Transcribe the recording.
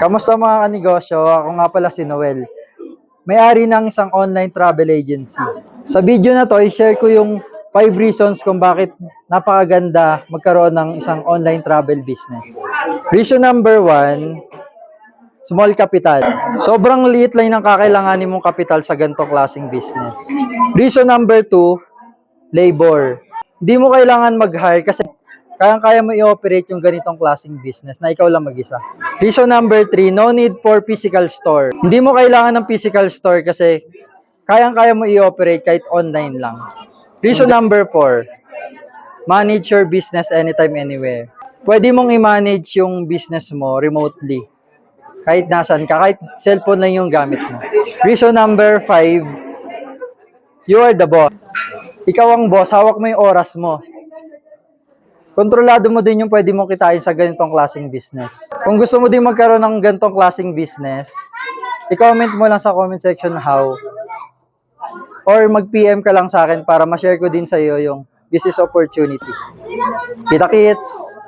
Kamusta mga kanegosyo? Ako nga pala si Noel. May-ari ng isang online travel agency. Sa video na to, i-share ko yung 5 reasons kung bakit napakaganda magkaroon ng isang online travel business. Reason number 1, small capital. Sobrang liit lang ng kakailanganin mong capital sa ganitong klaseng business. Reason number 2, labor. Hindi mo kailangan mag-hire kasi kaya mo i-operate yung ganitong klaseng business na ikaw lang mag-isa. Reason number 3, no need for physical store. Hindi mo kailangan ng physical store kasi kaya mo i-operate kahit online lang. Reason number 4, manage your business anytime, anywhere. Pwede mong i-manage yung business mo remotely. Kahit nasan ka, kahit cellphone lang yung gamit mo. Reason number 5, you are the boss. Ikaw ang boss, hawak mo yung oras mo. Kontrolado mo din yung pwede mong kitain sa ganitong klaseng business. Kung gusto mo din magkaroon ng ganitong klaseng business, i-comment mo lang sa comment section how. Or mag-PM ka lang sa akin para ma-share ko din sa iyo yung business opportunity. Kita kits!